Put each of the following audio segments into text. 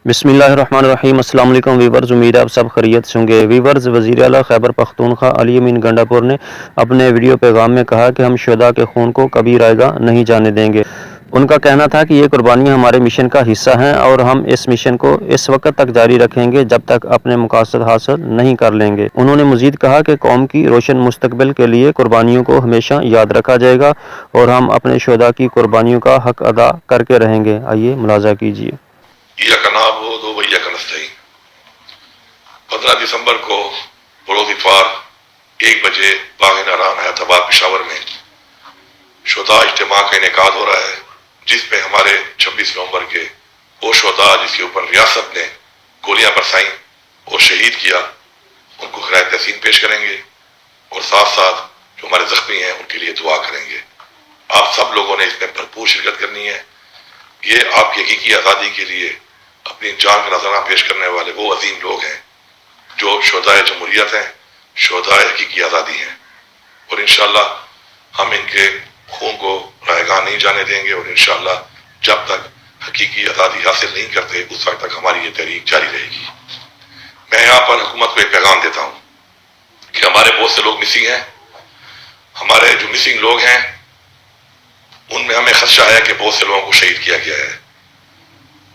बिस्मिल्लाहिर्रहमानिर्रहीम। अस्सलाम वालेकुम वीवर्स, उम्मीद है आप सब खैरियत से होंगे। वीवर्स, वज़ीर आला खैबर पख्तूनख्वा अली अमीन गंडापुर ने अपने वीडियो पैगाम में कहा कि हम शुहदा के खून को कभी रायगा नहीं जाने देंगे। उनका कहना था कि ये कुर्बानियाँ हमारे मिशन का हिस्सा हैं और हम इस मिशन को इस वक्त तक जारी रखेंगे जब तक अपने मकासद हासिल नहीं कर लेंगे। उन्होंने मज़ीद कहा कि कौम की रोशन मुस्तकबिल के लिए कुर्बानियों को हमेशा याद रखा जाएगा और हम अपने शुहदा की कुर्बानियों का हक अदा करके रहेंगे। आइए मुलाज़ा कीजिए। 15 दिसंबर को बरोज़ इफ़ार 1 बजे बाग़ नारान हैदराबाद पेशावर में शुहदा इज्तिमा का इनेकाद हो रहा है, जिसमें हमारे 26 नवंबर के वो शुहदा जिसके ऊपर रियासत ने गोलियां बरसाईं और शहीद किया, उनको खिराए तहसीन पेश करेंगे और साथ साथ जो हमारे ज़ख्मी हैं उनके लिए दुआ करेंगे। आप सब लोगों ने इसमें भरपूर शिरकत करनी है। ये आपकी हकीकी आज़ादी के लिए अपनी जान का नजराना पेश करने वाले वो अजीम लोग हैं जो शुहदाए जमहूरियत हैं, शुहदाए हकीकी आज़ादी हैं, और इंशाअल्लाह हम इनके खून को रायगा नहीं जाने देंगे और इंशाअल्लाह जब तक हकीकी आज़ादी हासिल नहीं करते उस वक्त तक हमारी ये तहरीक जारी रहेगी। मैं यहाँ पर हुकूमत को एक पैगाम देता हूँ कि हमारे बहुत से लोग मिसिंग हैं। हमारे जो मिसिंग लोग हैं उनमें हमें खदशा है कि बहुत से लोगों को शहीद किया गया है।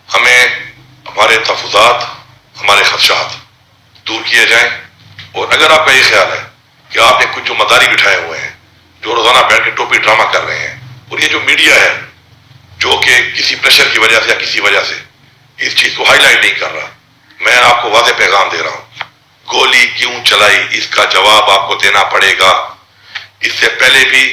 हमें हमारे तहफ़्फ़ुज़ात, हमारे खदशात दूर किए जाएं, और अगर आपका ये ख्याल है कि आपने कुछ जो मदारी बिठाए हुए हैं जो रोज़ाना बैठ के टोपी ड्रामा कर रहे हैं, और ये जो मीडिया है जो कि किसी प्रेशर की वजह से या किसी वजह से इस चीज़ को हाईलाइट नहीं कर रहा, मैं आपको वाज़ेह पैगाम दे रहा हूँ, गोली क्यों चलाई इसका जवाब आपको देना पड़ेगा। इससे पहले भी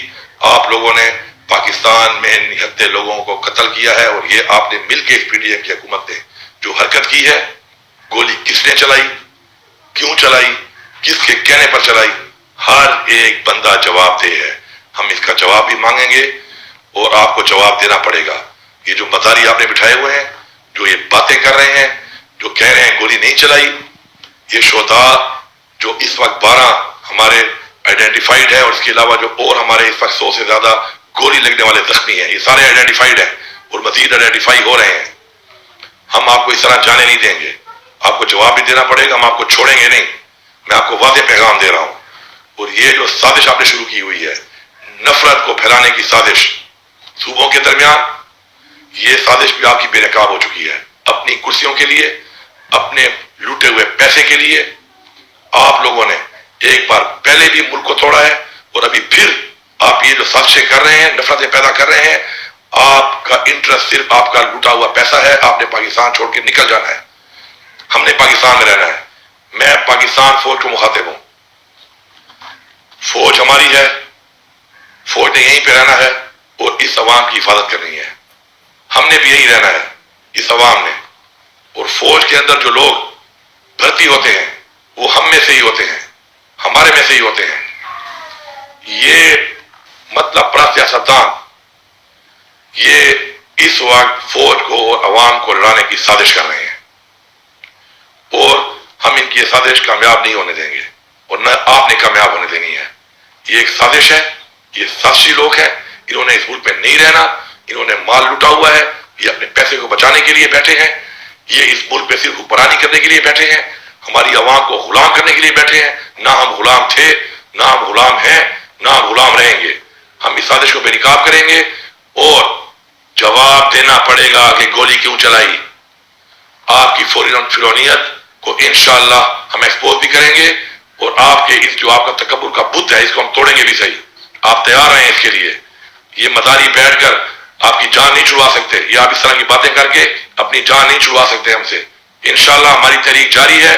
आप लोगों ने पाकिस्तान में निहत्ते लोगों को कत्ल किया है, और ये आपने मिलकर इस पीडीएम की हुकूमत ने जो हरकत की है, गोली किसने चलाई, क्यों चलाई, किसके कहने पर चलाई, हर एक बंदा जवाबदेह है। हम इसका जवाब भी मांगेंगे और आपको जवाब देना पड़ेगा। ये जो मदारी आपने बिठाए हुए हैं, जो ये बातें कर रहे हैं, जो कह रहे हैं गोली नहीं चलाई, ये शुहदा जो इस वक्त 12 हमारे आइडेंटिफाइड है और इसके अलावा जो और हमारे इस वक्त 100 से ज्यादा गोली लगने वाले जख्मी हैं, ये सारे आइडेंटिफाइड हैं और मजीद आइडेंटिफाई हो रहे हैं। हम आपको इस तरह जाने नहीं देंगे, आपको जवाब भी देना पड़ेगा, हम आपको छोड़ेंगे नहीं। मैं आपको वाज़ेह पैगाम दे रहा हूं। और ये जो साजिश आपने शुरू की हुई है, नफरत को फैलाने की साजिश सूबों के दरमियान, ये साजिश भी आपकी बेनकाब हो चुकी है। अपनी कुर्सियों के लिए, अपने लूटे हुए पैसे के लिए आप लोगों ने एक बार पहले भी मुल्क को तोड़ा है, और अभी फिर आप ये जो साजिशें कर रहे हैं, नफरतें पैदा कर रहे हैं, आपका इंटरेस्ट सिर्फ आपका लूटा हुआ पैसा है। आपने पाकिस्तान छोड़ के निकल जाना है, हमने पाकिस्तान में रहना है। मैं पाकिस्तान फौज को मुखातिब हूं, फौज हमारी है, फौज ने यहीं पे रहना है और इस अवाम की हिफाजत करनी है। हमने भी यही रहना है, इस अवाम ने। और फौज के अंदर जो लोग भर्ती होते हैं वो हम में से ही होते हैं, हमारे में से ही होते हैं। ये मतलब बड़ा सियासतदान ये इस वक्त फौज को और अवाम को लड़ाने की साजिश कर रहे हैं, और हम इनकी ये साजिश कामयाब नहीं होने देंगे और न आपने कामयाब होने देनी है। ये एक साजिश है, ये साजिशी लोग हैं, इन्होंने इस मुल्क में नहीं रहना, इन्होंने माल लुटा हुआ है, ये अपने पैसे को बचाने के लिए बैठे हैं, ये इस मुल्क पे सिर्फ हुक्मरानी करने के लिए बैठे हैं, हमारी आवाम को गुलाम करने के लिए बैठे हैं। ना हम गुलाम थे, ना हम गुलाम हैं, ना हम गुलाम रहेंगे। हम इस साजिश को बेनकाब करेंगे और जवाब देना पड़ेगा कि गोली क्यों चलाई। आपकी फिरौनियत को इंशाअल्लाह हम एक्सपोज भी करेंगे, और आपके इस जो आपका तकब्बुर का बुत है इसको हम तोड़ेंगे भी सही। आप तैयार रहें इसके लिए। ये मदारी बैठकर आपकी जान नहीं छुड़वा सकते, ये आप इस तरह की बातें करके अपनी जान नहीं छुड़वा सकते हमसे। इंशाअल्लाह हमारी तहरीक जारी है,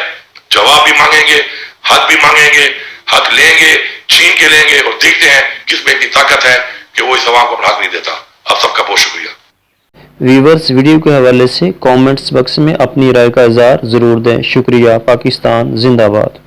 जवाब भी मांगेंगे, हक भी मांगेंगे, हक लेंगे, छीन के लेंगे, और देखते हैं किसमें इतनी ताकत है कि वो इस अवाम को अपना हक नहीं देता। आप सबका बहुत शुक्रिया। वीवर्स, वीडियो के हवाले से कमेंट्स बॉक्स में अपनी राय का इज़हार ज़रूर दें। शुक्रिया। पाकिस्तान जिंदाबाद।